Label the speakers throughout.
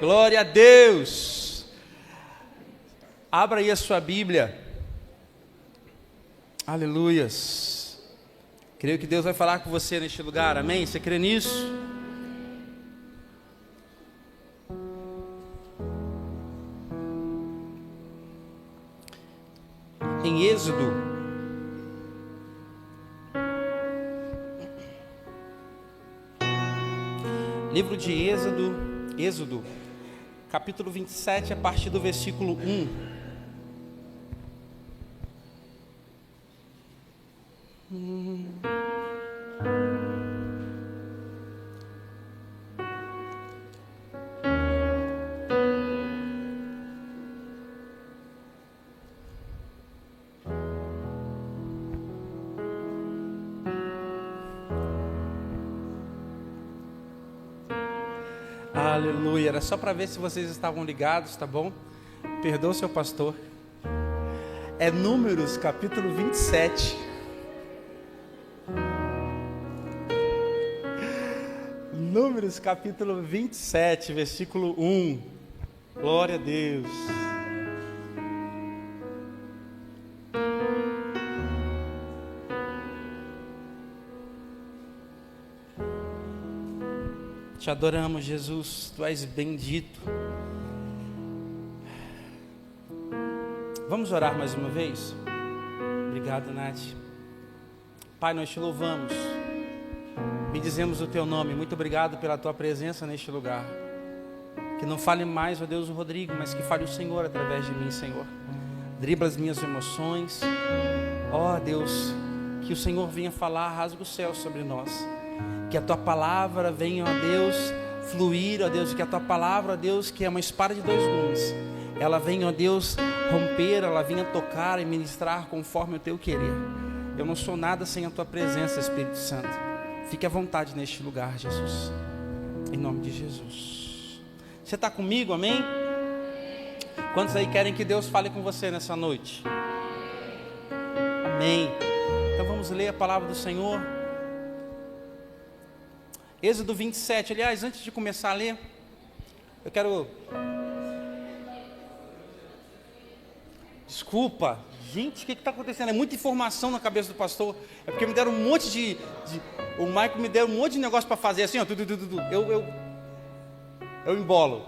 Speaker 1: Glória a Deus. Abra aí a sua Bíblia. Aleluias. Creio que Deus vai falar com você neste lugar, amém? Você crê nisso? Em Êxodo, livro de Êxodo, capítulo 27, a partir do versículo 1. Aleluia, era só para ver se vocês estavam ligados, tá bom? Perdoa o seu pastor. É Números, capítulo 27. Números, capítulo 27, versículo 1. Glória a Deus. Te adoramos, Jesus, Tu és bendito. Vamos orar mais uma vez? Obrigado, Nath. Pai, nós Te louvamos, bendizemos o Teu nome. Muito obrigado pela Tua presença neste lugar. Que não fale mais, ó Deus, o Rodrigo, mas que fale o Senhor através de mim, Senhor. Dribla as minhas emoções. Ó Deus, que o Senhor venha falar, rasga o céu sobre nós. Que a Tua palavra venha, ó Deus, fluir, ó Deus, que a Tua palavra, ó Deus, que é uma espada de dois gumes, ela venha, ó Deus, romper, ela venha tocar e ministrar conforme o Teu querer. Eu não sou nada sem a Tua presença, Espírito Santo. Fique à vontade neste lugar, Jesus, em nome de Jesus. Você está comigo, amém? Quantos aí querem que Deus fale com você nessa noite? Amém. Então vamos ler a palavra do Senhor. Êxodo 27, aliás, antes de começar a ler, eu quero... Desculpa, gente, o que está acontecendo? É muita informação na cabeça do pastor. É porque me deram um monte de... O Michael me deu um monte de negócio para fazer assim, ó. Eu embolo.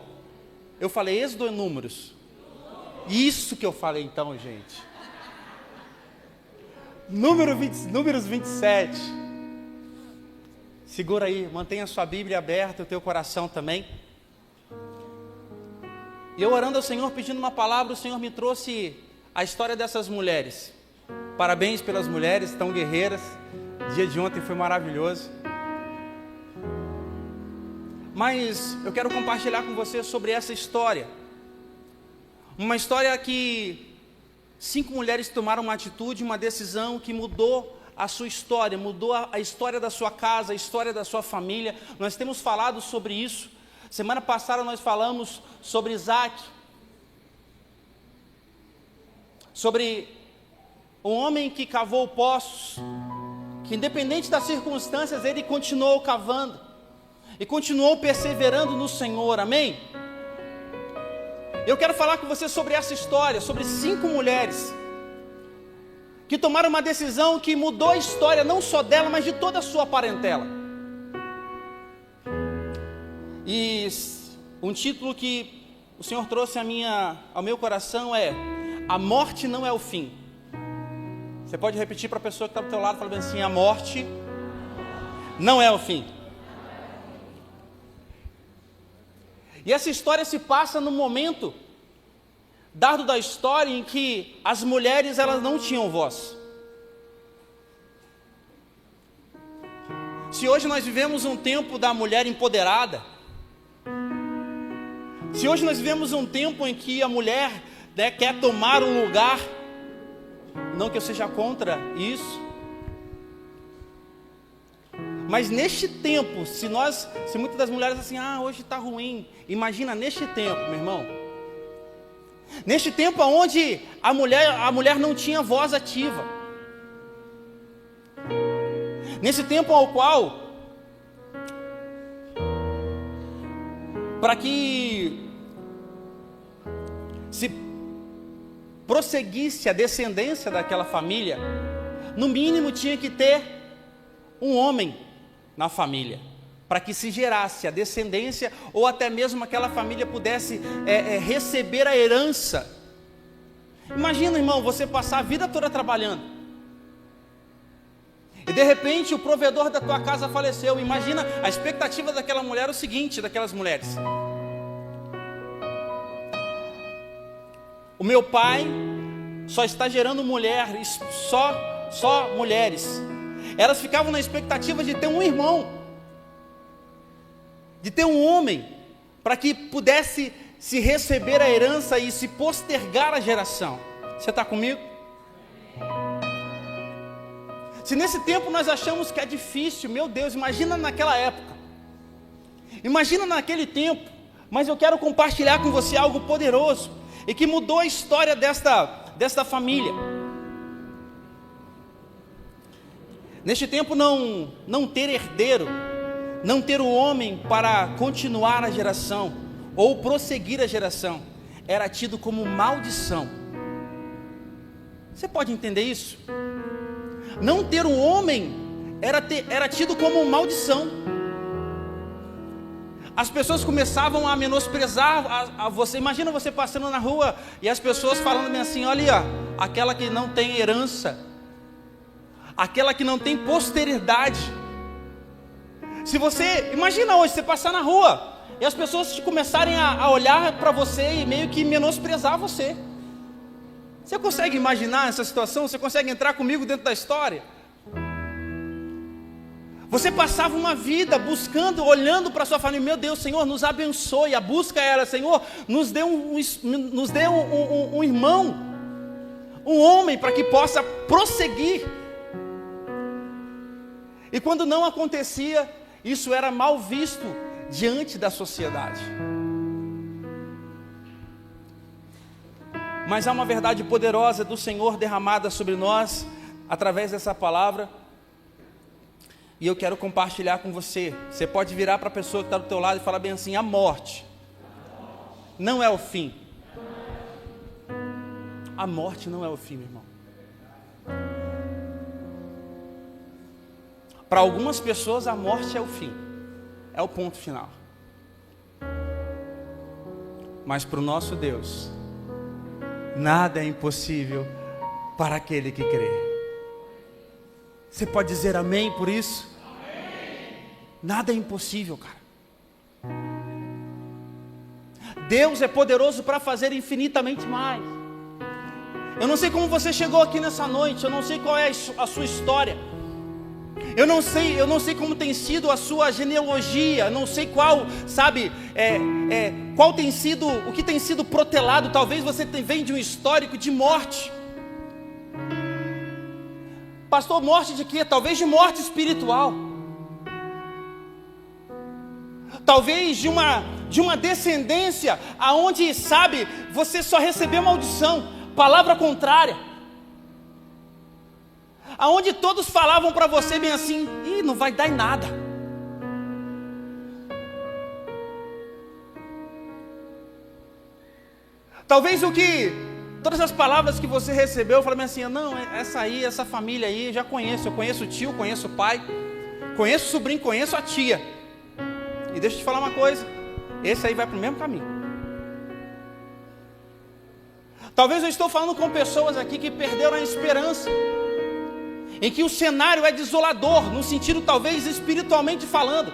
Speaker 1: Eu falei Êxodo ou Números? Isso que eu falei então, gente. Números 27. Segura aí, mantenha a sua Bíblia aberta, o teu coração também. E eu orando ao Senhor, pedindo uma palavra, o Senhor me trouxe a história dessas mulheres. Parabéns pelas mulheres, tão guerreiras. O dia de ontem foi maravilhoso. Mas eu quero compartilhar com você sobre essa história. Uma história que 5 mulheres tomaram uma atitude, uma decisão que mudou a sua história, mudou a história da sua casa, a história da sua família. Nós temos falado sobre isso. Semana passada nós falamos sobre Isaac, sobre um homem que cavou poços, que independente das circunstâncias, ele continuou cavando, e continuou perseverando no Senhor, amém? Eu quero falar com você sobre essa história, sobre 5 mulheres, que tomaram uma decisão que mudou a história, não só dela, mas de toda a sua parentela. E um título que o Senhor trouxe ao meu coração é: a morte não é o fim. Você pode repetir para a pessoa que está do teu lado, falando assim: a morte não é o fim. E essa história se passa no momento dado da história em que as mulheres, elas não tinham voz. Se hoje nós vivemos um tempo da mulher empoderada, se hoje nós vivemos um tempo em que a mulher, né, quer tomar um lugar, não que eu seja contra isso, mas neste tempo, se muitas das mulheres assim, hoje está ruim, imagina neste tempo, meu irmão, neste tempo onde a mulher não tinha voz ativa, nesse tempo ao qual para que se prosseguisse a descendência daquela família, no mínimo tinha que ter um homem na família, para que se gerasse a descendência, ou até mesmo aquela família pudesse receber a herança. Imagina, irmão, você passar a vida toda trabalhando, e de repente o provedor da tua casa faleceu. Imagina a expectativa daquela mulher, o seguinte, daquelas mulheres: o meu pai só está gerando mulheres, só mulheres. Elas ficavam na expectativa de ter um irmão, de ter um homem, para que pudesse se receber a herança e se postergar a geração. Você está comigo? Se nesse tempo nós achamos que é difícil, meu Deus, imagina naquela época, imagina naquele tempo. Mas eu quero compartilhar com você algo poderoso e que mudou a história desta família. Neste tempo, não ter herdeiro, não ter o homem para continuar a geração ou prosseguir a geração, era tido como maldição. Você pode entender isso? Não ter um homem era tido como maldição. As pessoas começavam a menosprezar a você. Imagina você passando na rua e as pessoas falando bem assim: olha, aquela que não tem herança, aquela que não tem posteridade. Se você, imagina hoje, você passar na rua e as pessoas começarem a olhar para você e meio que menosprezar você. Você consegue imaginar essa situação? Você consegue entrar comigo dentro da história? Você passava uma vida buscando, olhando para a sua família: meu Deus, Senhor, nos abençoe. A busca era: Senhor, nos dê um irmão, um homem, para que possa prosseguir. E quando não acontecia, isso era mal visto diante da sociedade. Mas há uma verdade poderosa do Senhor derramada sobre nós, através dessa palavra, e eu quero compartilhar com você. Você pode virar para a pessoa que está do teu lado e falar bem assim: a morte não é o fim. A morte não é o fim, meu irmão. Para algumas pessoas a morte é o fim, é o ponto final. Mas para o nosso Deus, nada é impossível para aquele que crê. Você pode dizer amém por isso? Amém. Nada é impossível, cara. Deus é poderoso para fazer infinitamente mais. Eu não sei como você chegou aqui nessa noite, eu não sei qual é a sua história. Eu não sei como tem sido a sua genealogia, não sei qual, sabe, qual tem sido, o que tem sido protelado. Talvez você vem de um histórico de morte. Pastor, morte de quê? Talvez de morte espiritual. Talvez de uma descendência aonde, sabe, você só recebeu maldição, palavra contrária. Aonde todos falavam para você bem assim: ih, não vai dar em nada. Talvez todas as palavras que você recebeu, eu falei bem assim: não, essa família aí, já conheço. Eu conheço o tio, conheço o pai, conheço o sobrinho, conheço a tia. E deixa eu te falar uma coisa: esse aí vai para o mesmo caminho. Talvez eu estou falando com pessoas aqui que perderam a esperança, em que o cenário é desolador, no sentido talvez espiritualmente falando,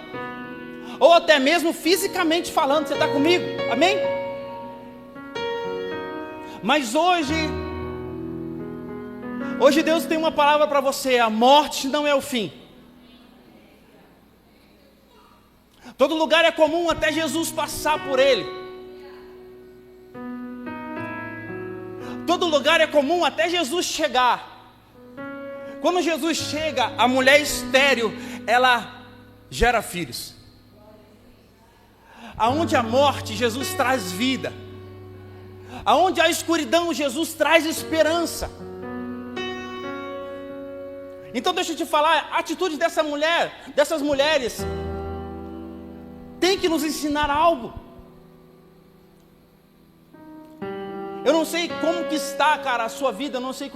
Speaker 1: ou até mesmo fisicamente falando. Você está comigo? Amém? Mas hoje Deus tem uma palavra para você: a morte não é o fim. Todo lugar é comum até Jesus passar por ele. Todo lugar é comum até Jesus chegar. Quando Jesus chega, a mulher estéril, ela gera filhos. Aonde a morte, Jesus traz vida. Aonde a escuridão, Jesus traz esperança. Então deixa eu te falar, a atitude dessas mulheres, tem que nos ensinar algo. Eu não sei como que está, cara, a sua vida, eu não sei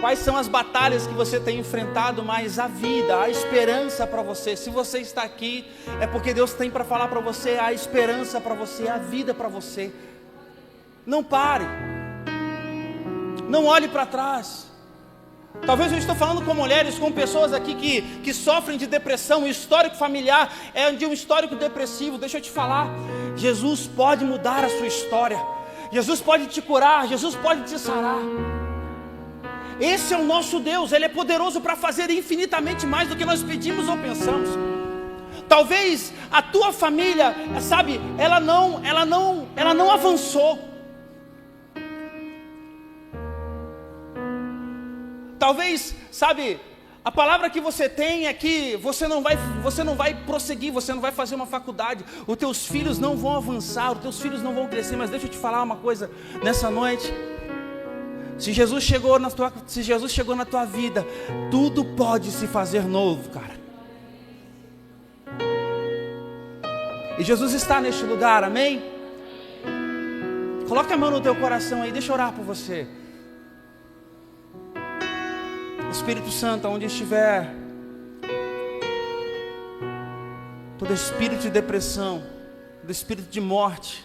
Speaker 1: quais são as batalhas que você tem enfrentado, mas a vida, a esperança para você, se você está aqui, é porque Deus tem para falar para você a esperança para você, a vida para você. Não pare, não olhe para trás. Talvez eu estou falando com mulheres, com pessoas aqui que sofrem de depressão, o histórico familiar é de um histórico depressivo. Deixa eu te falar, Jesus pode mudar a sua história, Jesus pode te curar, Jesus pode te sarar. Esse é o nosso Deus, Ele é poderoso para fazer infinitamente mais do que nós pedimos ou pensamos. Talvez a tua família, sabe, ela não avançou. Talvez, sabe, a palavra que você tem é que você não vai prosseguir, você não vai fazer uma faculdade, os teus filhos não vão avançar, os teus filhos não vão crescer. Mas deixa eu te falar uma coisa nessa noite. Se Jesus chegou na tua vida, tudo pode se fazer novo, cara. E Jesus está neste lugar, amém? Coloca a mão no teu coração aí, deixa eu orar por você. Espírito Santo, onde estiver todo espírito de depressão, todo espírito de morte,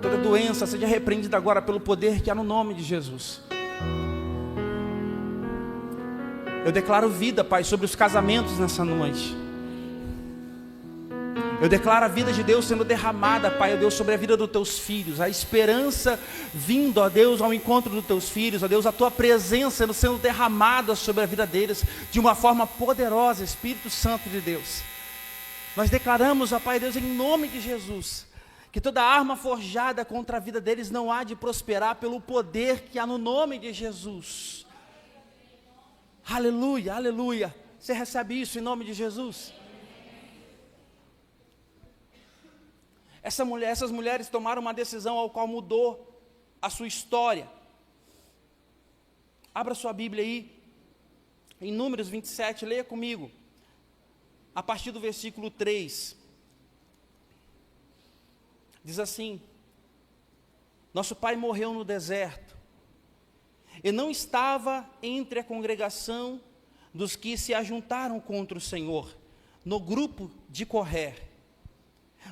Speaker 1: toda doença, seja repreendida agora pelo poder que há no nome de Jesus. Eu declaro vida, Pai, sobre os casamentos nessa noite. Eu declaro a vida de Deus sendo derramada, Pai, ó Deus, sobre a vida dos teus filhos. A esperança vindo, ó Deus, ao encontro dos teus filhos. Ó Deus, a tua presença sendo derramada sobre a vida deles de uma forma poderosa, Espírito Santo de Deus. Nós declaramos, ó Pai Deus, em nome de Jesus, que toda arma forjada contra a vida deles não há de prosperar pelo poder que há no nome de Jesus. Aleluia, aleluia. Você recebe isso em nome de Jesus? Essas mulheres tomaram uma decisão ao qual mudou a sua história. Abra sua Bíblia aí, em Números 27, leia comigo, a partir do versículo 3. Diz assim: nosso pai morreu no deserto, e não estava entre a congregação dos que se ajuntaram contra o Senhor, no grupo de Corré,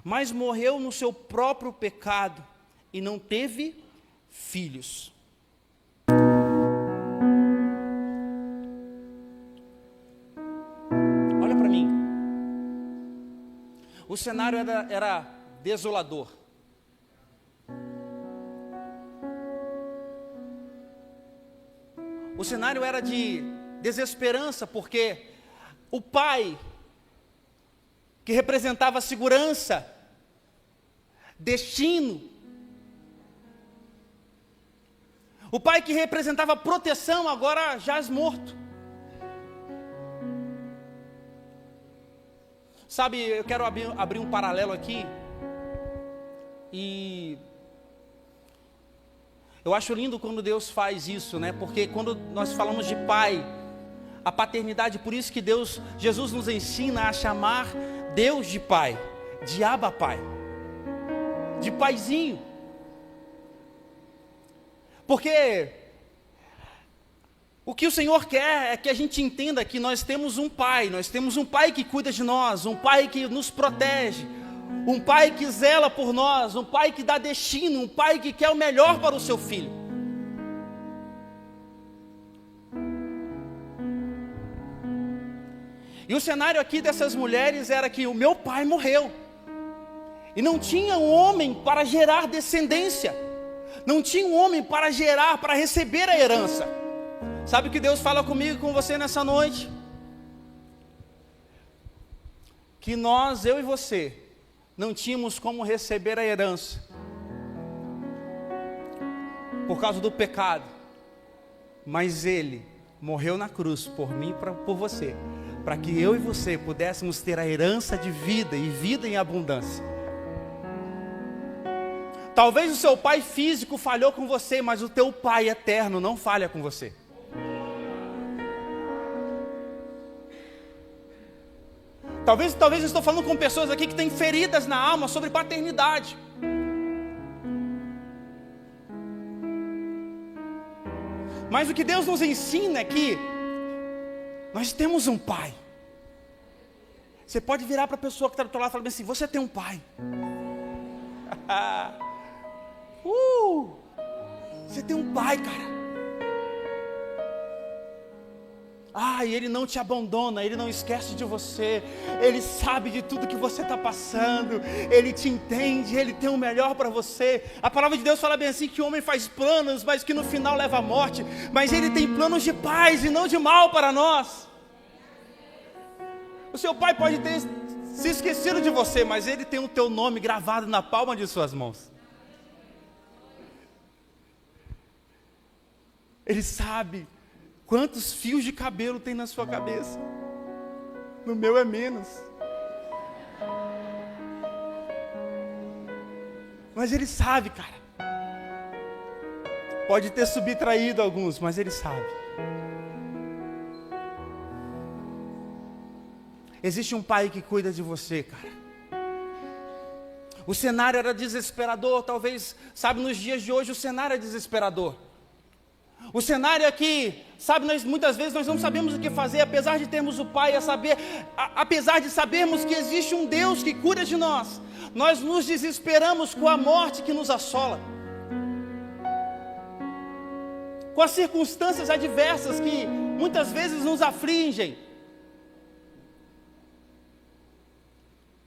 Speaker 1: mas morreu no seu próprio pecado e não teve filhos. Olha para mim. O cenário era desolador. O cenário era de desesperança, porque o pai, que representava segurança, destino, o pai que representava proteção, agora jaz morto. Sabe, eu quero abrir um paralelo aqui, e eu acho lindo quando Deus faz isso, né? Porque quando nós falamos de pai, a paternidade, por isso que Jesus nos ensina a chamar Deus de pai, de Abba Pai, de paizinho. Porque o que o Senhor quer é que a gente entenda que nós temos um pai que cuida de nós, um pai que nos protege, um pai que zela por nós, um pai que dá destino, um pai que quer o melhor para o seu filho. E o cenário aqui dessas mulheres era que o meu pai morreu, e não tinha um homem para gerar descendência, não tinha um homem para receber a herança. Sabe o que Deus fala comigo e com você nessa noite? Que eu e você, não tínhamos como receber a herança, por causa do pecado, mas Ele morreu na cruz por mim e por você, para que eu e você pudéssemos ter a herança de vida e vida em abundância. Talvez o seu pai físico falhou com você, mas o teu pai eterno não falha com você. Talvez eu estou falando com pessoas aqui que têm feridas na alma sobre paternidade. Mas o que Deus nos ensina é que nós temos um pai. Você pode virar para a pessoa que está do teu lado e falar assim: você tem um pai. Você tem um pai, cara. E Ele não te abandona, Ele não esquece de você, Ele sabe de tudo que você está passando, Ele te entende, Ele tem o melhor para você. A palavra de Deus fala bem assim, que o homem faz planos, mas que no final leva à morte, mas Ele tem planos de paz e não de mal para nós. O seu pai pode ter se esquecido de você, mas Ele tem o teu nome gravado na palma de suas mãos. Ele sabe quantos fios de cabelo tem na sua cabeça. No meu é menos. Mas Ele sabe, cara. Pode ter subtraído alguns, mas Ele sabe. Existe um pai que cuida de você, cara. O cenário era desesperador, talvez, sabe, nos dias de hoje o cenário é desesperador. O cenário é que, sabe, muitas vezes nós não sabemos o que fazer, apesar de termos o Pai a saber, apesar de sabermos que existe um Deus que cuida de nós, nós nos desesperamos com a morte que nos assola, com as circunstâncias adversas que muitas vezes nos afligem.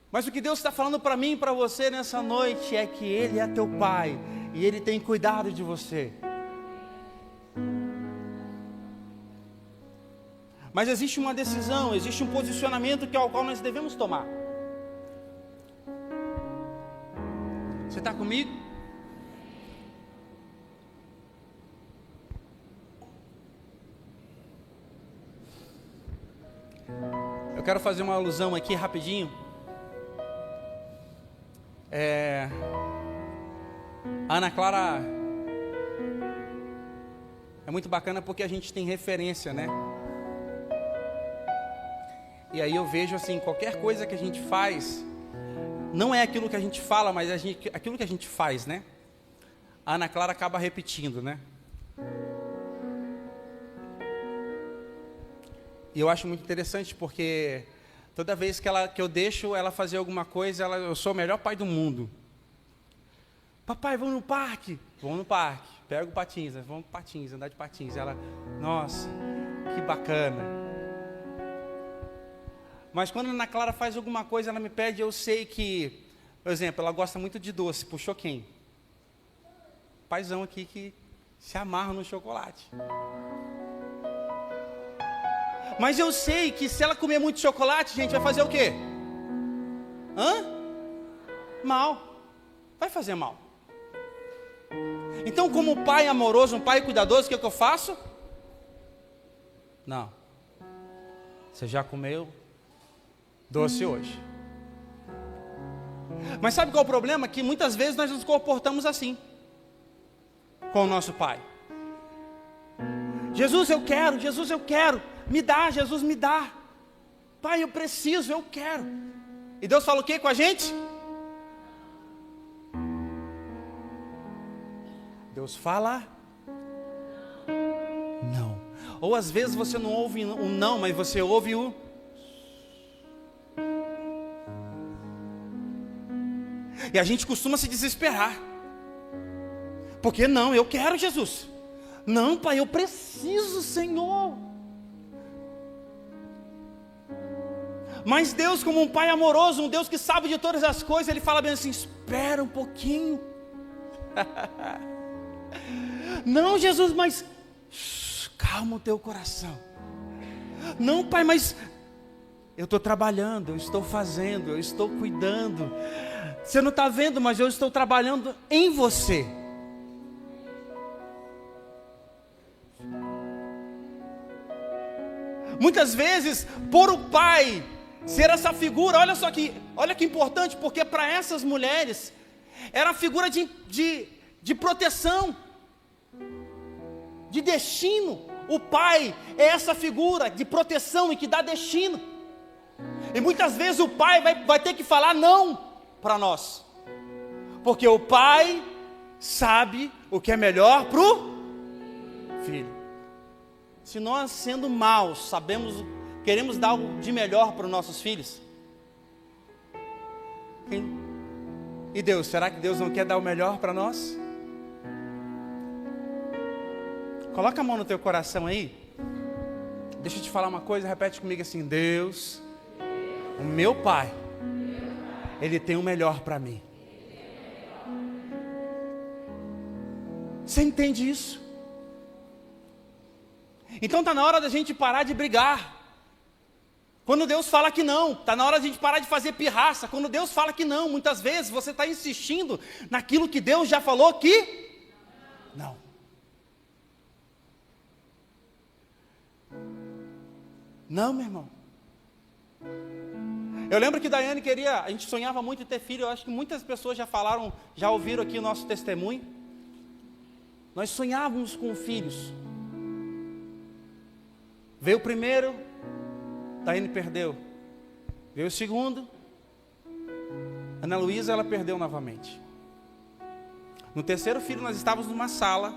Speaker 1: Mas o que Deus está falando para mim e para você nessa noite é que Ele é teu Pai e Ele tem cuidado de você. Mas existe uma decisão, existe um posicionamento ao qual nós devemos tomar. Você está comigo? Eu quero fazer uma alusão aqui rapidinho. A Ana Clara é muito bacana porque a gente tem referência, né? E aí eu vejo assim, qualquer coisa que a gente faz, não é aquilo que a gente fala, mas aquilo que a gente faz, né? A Ana Clara acaba repetindo, né? E eu acho muito interessante porque toda vez que eu deixo ela fazer alguma coisa, eu sou o melhor pai do mundo. Papai, vamos no parque? Vamos no parque. Pego patins, vamos patins, andar de patins. Ela, nossa, que bacana. Mas quando a Ana Clara faz alguma coisa, ela me pede, eu sei que, por exemplo, ela gosta muito de doce, puxou quem? Paizão aqui que se amarra no chocolate. Mas eu sei que se ela comer muito chocolate, gente, vai fazer o quê? Mal. Vai fazer mal. Então, como um pai amoroso, um pai cuidadoso, o que é que eu faço? Não. Você já comeu doce hoje. Mas sabe qual é o problema? Que muitas vezes nós nos comportamos assim com o nosso pai. Jesus, eu quero. Me dá, Jesus, me dá. Pai, eu preciso, eu quero. E Deus fala o que com a gente? Deus fala não. Ou às vezes você não ouve um não, mas você ouve o e a gente costuma se desesperar. Porque não, eu quero Jesus. Não, Pai, eu preciso, Senhor. Mas Deus, como um Pai amoroso, um Deus que sabe de todas as coisas, Ele fala bem assim, espera um pouquinho. Não, Jesus, mas calma o teu coração. Não, Pai, mas eu estou trabalhando, eu estou fazendo, eu estou cuidando. Você não está vendo, mas eu estou trabalhando em você. Muitas vezes, por o pai ser essa figura, olha que importante, porque para essas mulheres, era a figura de proteção, de destino. O pai é essa figura de proteção e que dá destino. E muitas vezes o pai vai ter que falar não para nós, porque o pai sabe o que é melhor para o filho. Se nós, sendo maus, queremos dar o de melhor para os nossos filhos? E Deus, será que Deus não quer dar o melhor para nós? Coloca a mão no teu coração aí. Deixa eu te falar uma coisa, repete comigo assim: Deus, o meu Pai, Ele tem o melhor para mim. Você entende isso? Então está na hora da gente parar de brigar. Quando Deus fala que não, está na hora da gente parar de fazer pirraça. Quando Deus fala que não, muitas vezes você está insistindo naquilo que Deus já falou que não. Não, meu irmão. Eu lembro que Daiane a gente sonhava muito em ter filho. Eu acho que muitas pessoas já ouviram aqui o nosso testemunho. Nós sonhávamos com filhos. Veio o primeiro, Daiane perdeu. Veio o segundo, Ana Luísa, ela perdeu novamente. No terceiro filho, nós estávamos numa sala,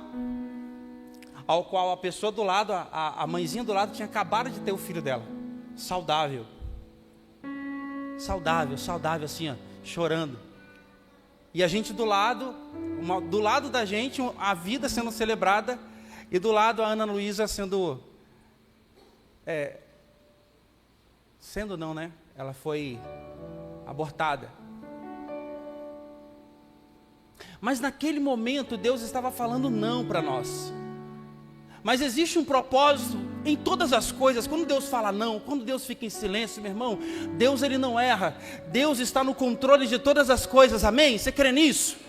Speaker 1: ao qual a pessoa do lado, a mãezinha do lado, tinha acabado de ter o filho dela. Saudável. Saudável assim, ó, chorando. E a gente do lado da gente, a vida sendo celebrada, e do lado a Ana Luísa sendo não, né? Ela foi abortada. Mas naquele momento Deus estava falando não para nós. Mas existe um propósito em todas as coisas. Quando Deus fala não, quando Deus fica em silêncio, meu irmão, Deus, Ele não erra. Deus está no controle de todas as coisas, amém? Você crê nisso?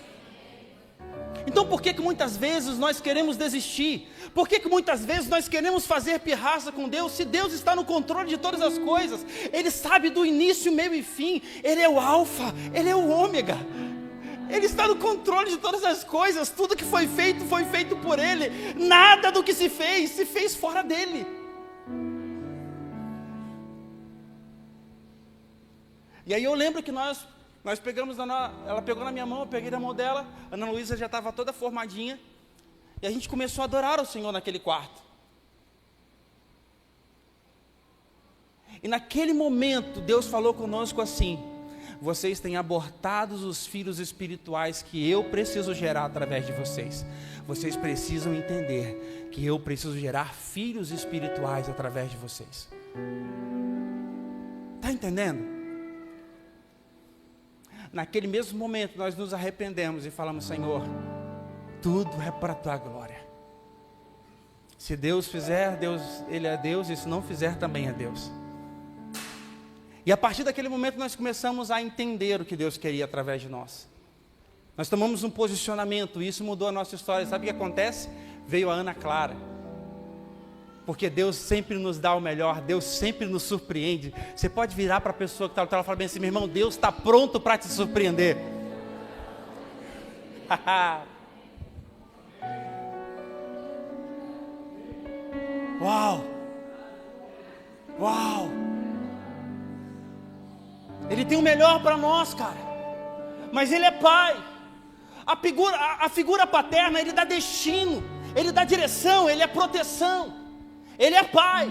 Speaker 1: Então por que muitas vezes nós queremos desistir? Por que muitas vezes nós queremos fazer pirraça com Deus? Se Deus está no controle de todas as coisas, Ele sabe do início, meio e fim. Ele é o alfa, Ele é o ômega. Ele está no controle de todas as coisas. Tudo que foi feito por Ele. Nada do que se fez fora dEle. E aí eu lembro que nós pegamos, ela pegou na minha mão, eu peguei na mão dela, a Ana Luísa já estava toda formadinha, e a gente começou a adorar o Senhor naquele quarto. E naquele momento, Deus falou conosco assim: vocês têm abortado os filhos espirituais que eu preciso gerar através de vocês. Vocês precisam entender que eu preciso gerar filhos espirituais através de vocês. Está entendendo? Naquele mesmo momento nós nos arrependemos e falamos: Senhor, tudo é para a tua glória. Se Deus fizer, Ele é Deus, e se não fizer, também é Deus. E a partir daquele momento nós começamos a entender o que Deus queria através de nós. Nós tomamos um posicionamento, e isso mudou a nossa história. Sabe o que acontece? Veio a Ana Clara. Porque Deus sempre nos dá o melhor, Deus sempre nos surpreende. Você pode virar para a pessoa que está lá e falar bem assim: meu irmão, Deus está pronto para te surpreender. Uau! Uau! Ele tem o melhor para nós, cara. Mas Ele é Pai. A figura paterna, Ele dá destino, Ele dá direção, Ele é proteção. Ele é Pai.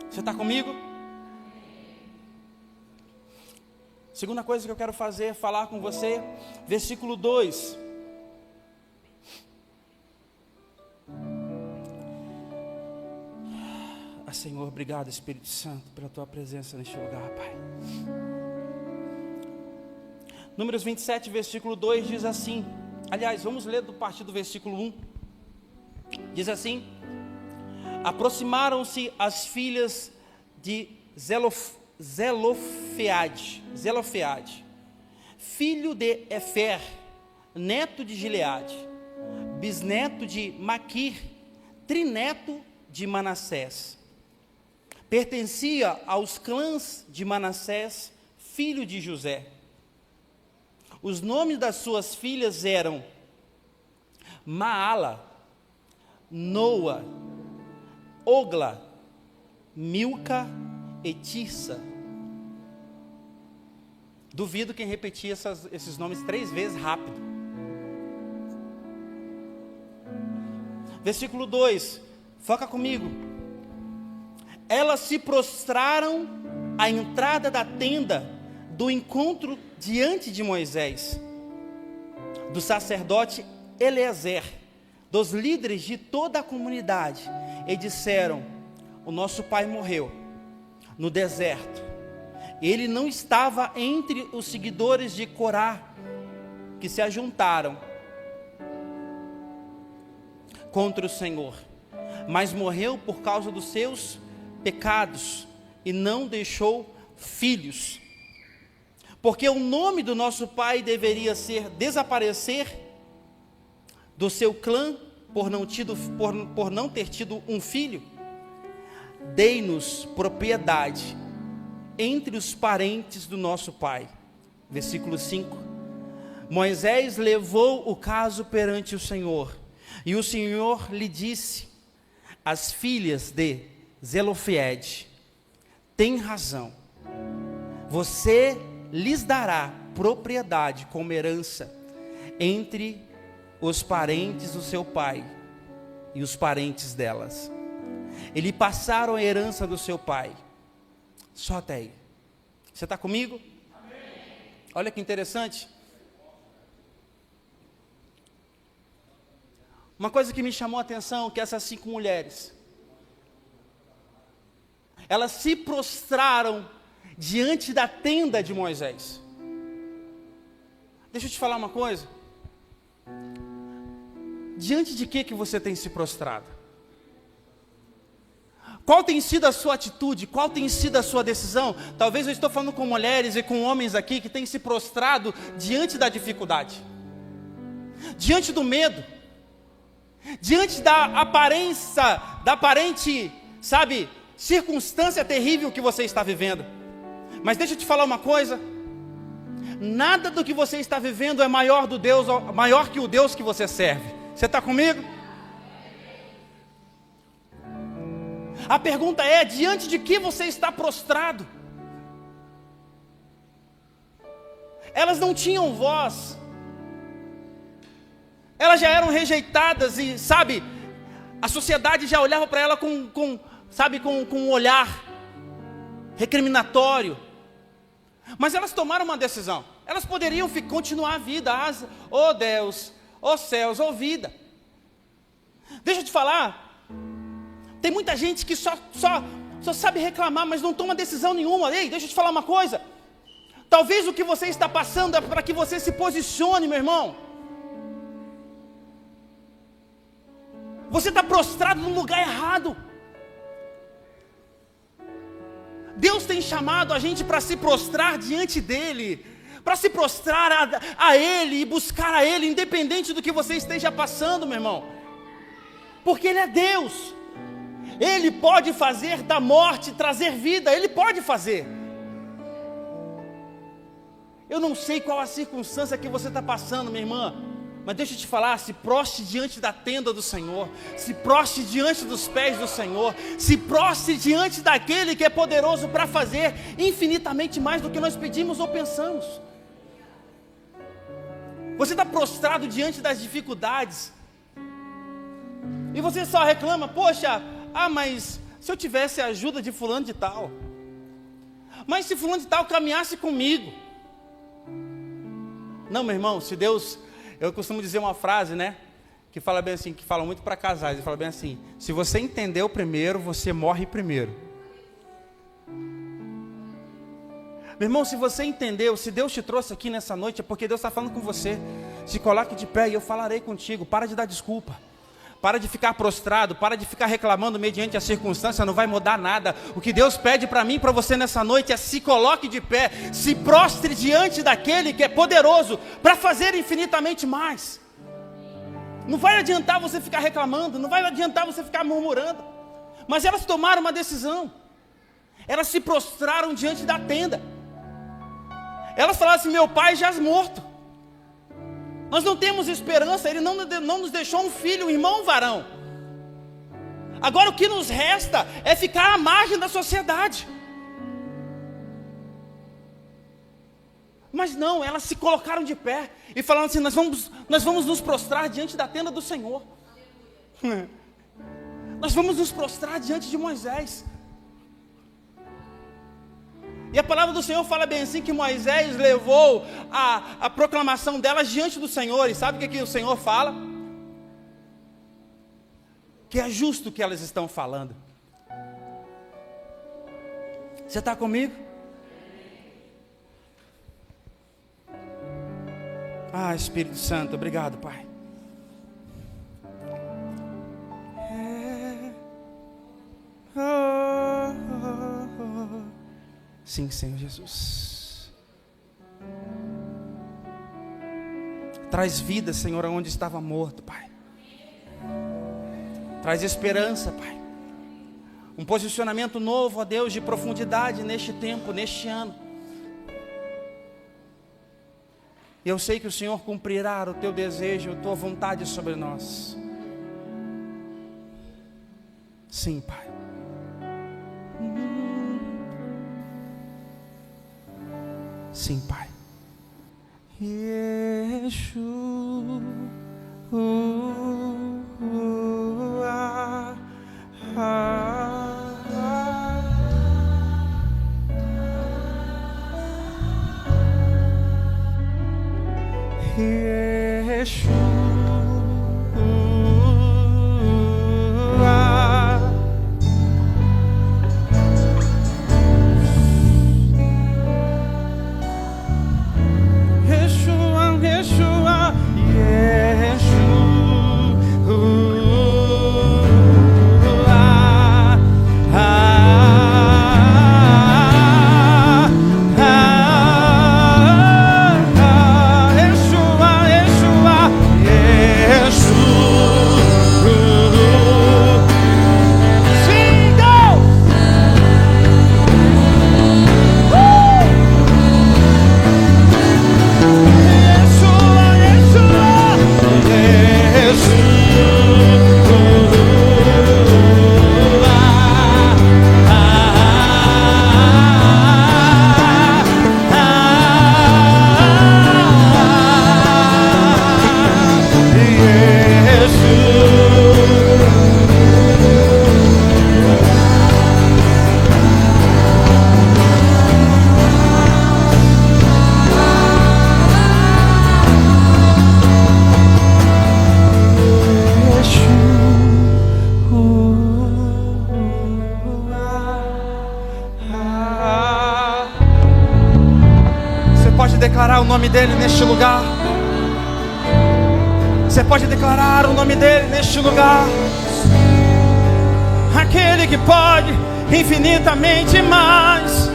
Speaker 1: Você está comigo? Segunda coisa que eu quero fazer é falar com você, versículo 2. Senhor, obrigado, Espírito Santo, pela Tua presença neste lugar, Pai. Números 27, versículo 2 diz assim. Aliás, vamos ler a partir do versículo 1. Diz assim: aproximaram-se as filhas de Zelofeade, filho de Efer, neto de Gileade, bisneto de Maquir, trineto de Manassés. Pertencia aos clãs de Manassés, filho de José. Os nomes das suas filhas eram Maala, Noa, Ogla, Milca e Tirsa. Duvido quem repetia esses nomes 3 vezes rápido. Versículo 2, foca comigo. Elas se prostraram à entrada da tenda do encontro diante de Moisés, do sacerdote Eleazer, dos líderes de toda a comunidade, e disseram: o nosso pai morreu no deserto. Ele não estava entre os seguidores de Corá, que se ajuntaram contra o Senhor, mas morreu por causa dos seus pecados e não deixou filhos. Porque o nome do nosso pai deveria ser desaparecer do seu clã por não ter tido um filho. Dei-nos propriedade entre os parentes do nosso pai. Versículo 5. Moisés levou o caso perante o Senhor, e o Senhor lhe disse: as filhas de Zelofede têm razão, você lhes dará propriedade como herança entre os parentes do seu pai e os parentes delas. E lhe passaram a herança do seu pai. Só até aí. Você está comigo? Amém. Olha que interessante. Uma coisa que me chamou a atenção, que essas 5 mulheres, elas se prostraram diante da tenda de Moisés. Deixa eu te falar uma coisa. Diante de que você tem se prostrado? Qual tem sido a sua atitude? Qual tem sido a sua decisão? Talvez eu estou falando com mulheres e com homens aqui que têm se prostrado diante da dificuldade, diante do medo, diante da aparente, circunstância terrível que você está vivendo. Mas deixa eu te falar uma coisa: nada do que você está vivendo é maior que o Deus que você serve. Você está comigo? A pergunta é: diante de que você está prostrado? Elas não tinham voz, elas já eram rejeitadas e, a sociedade já olhava para ela com um olhar recriminatório. Mas elas tomaram uma decisão. Elas poderiam continuar a vida, oh Deus, oh céus, oh vida. Deixa eu te falar, tem muita gente que só sabe reclamar, mas não toma decisão nenhuma. Ei, deixa eu te falar uma coisa. Talvez o que você está passando é para que você se posicione, meu irmão. Você está prostrado no lugar errado. Deus tem chamado a gente para se prostrar diante dEle, para se prostrar a Ele e buscar a Ele, independente do que você esteja passando, meu irmão. Porque Ele é Deus. Ele pode fazer da morte trazer vida. Ele pode fazer. Eu não sei qual a circunstância que você está passando, minha irmã, mas deixa eu te falar: se prostre diante da tenda do Senhor, se prostre diante dos pés do Senhor, se prostre diante daquele que é poderoso para fazer infinitamente mais do que nós pedimos ou pensamos. Você está prostrado diante das dificuldades e você só reclama: poxa, mas se eu tivesse a ajuda de fulano de tal, mas se fulano de tal caminhasse comigo. Não, meu irmão, se Deus... Eu costumo dizer uma frase, que fala bem assim, que fala muito para casais, e fala bem assim: se você entendeu primeiro, você morre primeiro. Meu irmão, se você entendeu, se Deus te trouxe aqui nessa noite, é porque Deus está falando com você. Se coloque de pé e eu falarei contigo. Para de dar desculpa. Para de ficar prostrado, para de ficar reclamando mediante a circunstância, não vai mudar nada. O que Deus pede para mim e para você nessa noite é: se coloque de pé, se prostre diante daquele que é poderoso para fazer infinitamente mais. Não vai adiantar você ficar reclamando, não vai adiantar você ficar murmurando. Mas elas tomaram uma decisão. Elas se prostraram diante da tenda. Elas falaram assim: meu pai jaz morto. Nós não temos esperança, ele não nos deixou um filho, um irmão varão. Agora o que nos resta é ficar à margem da sociedade. Mas não, elas se colocaram de pé e falaram assim: nós vamos nos prostrar diante da tenda do Senhor. Nós vamos nos prostrar diante de Moisés. E a palavra do Senhor fala bem assim, que Moisés levou a proclamação delas diante do Senhor. E sabe o que o Senhor fala? Que é justo o que elas estão falando. Você está comigo? Ah, Espírito Santo, obrigado, Pai. Sim, Senhor Jesus. Traz vida, Senhor, aonde estava morto, Pai. Traz esperança, Pai. Um posicionamento novo, ó Deus, de profundidade neste tempo, neste ano. Eu sei que o Senhor cumprirá o teu desejo, a tua vontade sobre nós. Sim, Pai. Sim, Pai. Yeshua, declarar o nome dele neste lugar. Você pode declarar o nome dele neste lugar. Aquele que pode infinitamente mais.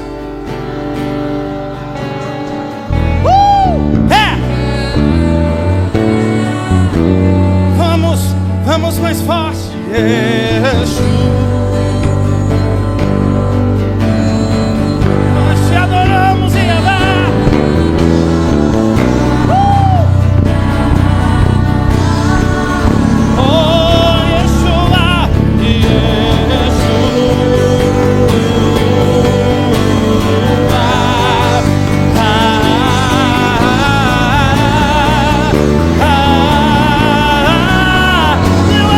Speaker 1: Vamos mais forte. Nós te adoramos e adoramos. Meu amado, meu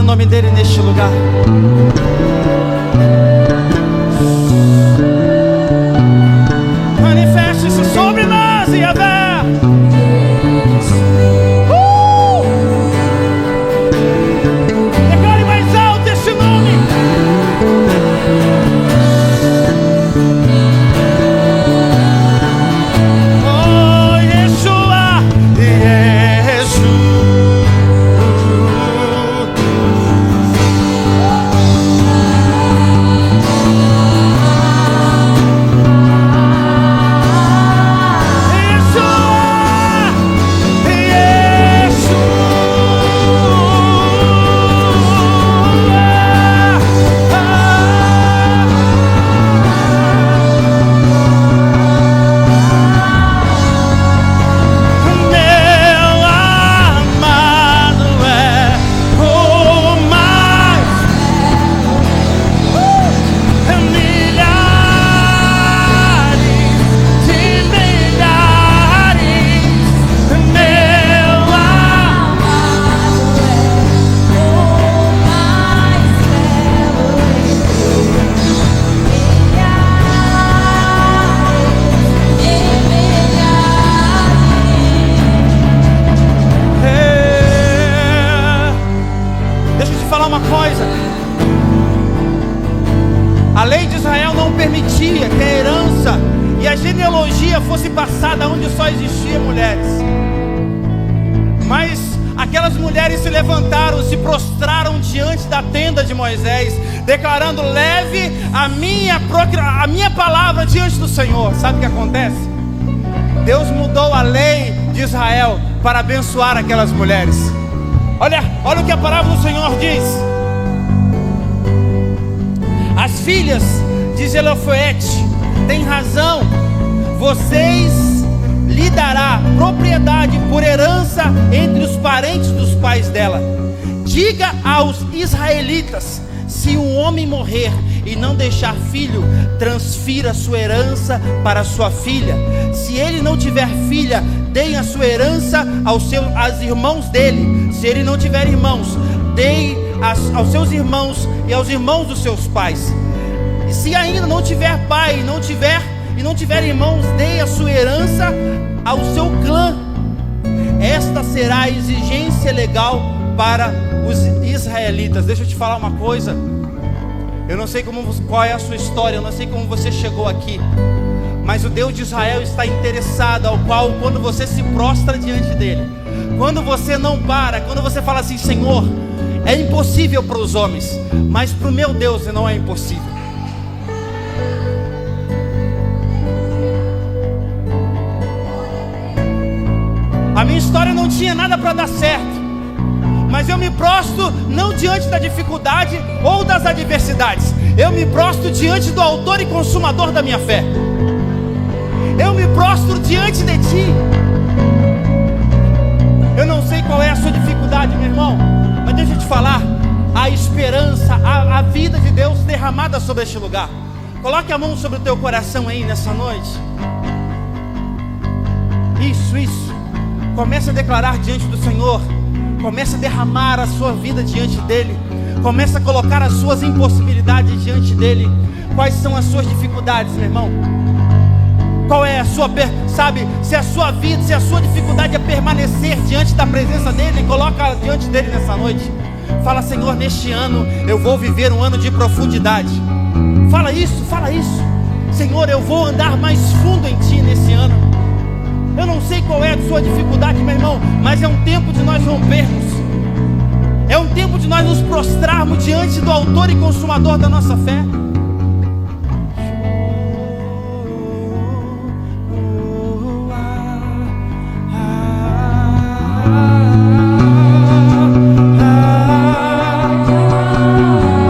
Speaker 1: o nome dele neste lugar. Manifeste-se sobre nós, Yahvé. Declare mais alto esse nome. Oh, Yeshua, Yeshua. A lei de Israel não permitia que a herança e a genealogia fosse passada onde só existiam mulheres. Mas aquelas mulheres se levantaram, se prostraram diante da tenda de Moisés, declarando: leve a minha palavra diante do Senhor. Sabe o que acontece? Deus mudou a lei de Israel para abençoar aquelas mulheres. Olha o que a palavra do Senhor diz. As filhas de Zelofete têm razão. Vocês lhe dará propriedade por herança entre os parentes dos pais dela. Diga aos israelitas: se um homem morrer e não deixar filho, transfira sua herança para sua filha. Se ele não tiver filha, deem a sua herança aos irmãos dele. Se ele não tiver irmãos, deem aos seus irmãos e aos irmãos dos seus pais. E se ainda não tiver pai e não tiver irmãos, dê a sua herança ao seu clã. Esta será a exigência legal para os israelitas. Deixa eu te falar uma coisa. Eu não sei qual é a sua história, eu não sei como você chegou aqui, mas o Deus de Israel está interessado, ao qual, quando você se prostra diante dele, quando você não para, quando você fala assim: Senhor, é impossível para os homens, mas para o meu Deus não é impossível. A minha história não tinha nada para dar certo, mas eu me prostro não diante da dificuldade ou das adversidades. Eu me prostro diante do autor e consumador da minha fé. Eu me prostro diante de ti. Eu não sei qual é a sua dificuldade, meu irmão, mas deixa eu te falar. A esperança, a vida de Deus derramada sobre este lugar. Coloque a mão sobre o teu coração aí nessa noite. Isso. Comece a declarar diante do Senhor. Comece a derramar a sua vida diante dele. Comece a colocar as suas impossibilidades diante dele. Quais são as suas dificuldades, meu irmão? Qual é a sua, sabe, se a sua vida, se a sua dificuldade é permanecer diante da presença dele, coloca diante dele nessa noite. Fala: Senhor, neste ano eu vou viver um ano de profundidade. Fala isso. Senhor, eu vou andar mais fundo em ti nesse ano. Eu não sei qual é a sua dificuldade, meu irmão, mas é um tempo de nós rompermos. É um tempo de nós nos prostrarmos diante do autor e consumador da nossa fé.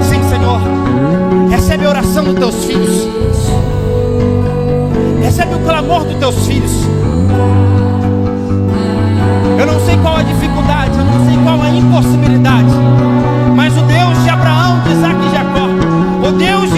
Speaker 1: Sim, Senhor, recebe a oração dos teus filhos. Recebe o clamor dos teus filhos. Eu não sei qual a dificuldade, eu não sei qual a impossibilidade, mas o Deus de Abraão, de Isaac e Jacó, o Deus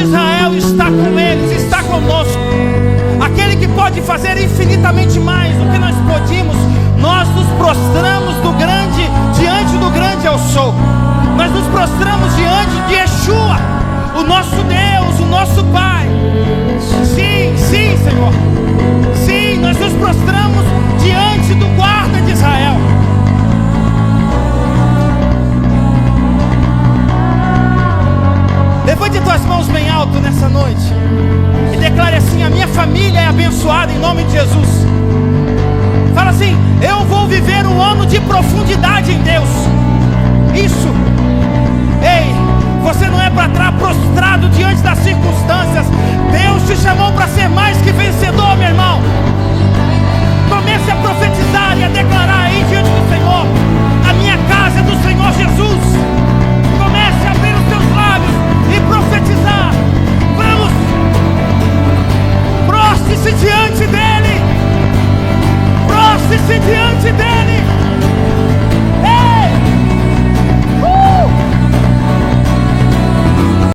Speaker 1: de profundidade em Deus. Isso. Ei, você não é para estar prostrado diante das circunstâncias. Deus te chamou para ser mais que vencedor, meu irmão. Comece a profetizar e a declarar aí diante do Senhor: a minha casa é do Senhor Jesus. Comece a abrir os seus lábios e profetizar. Vamos, prostre-se diante dele. Prostre-se diante dele.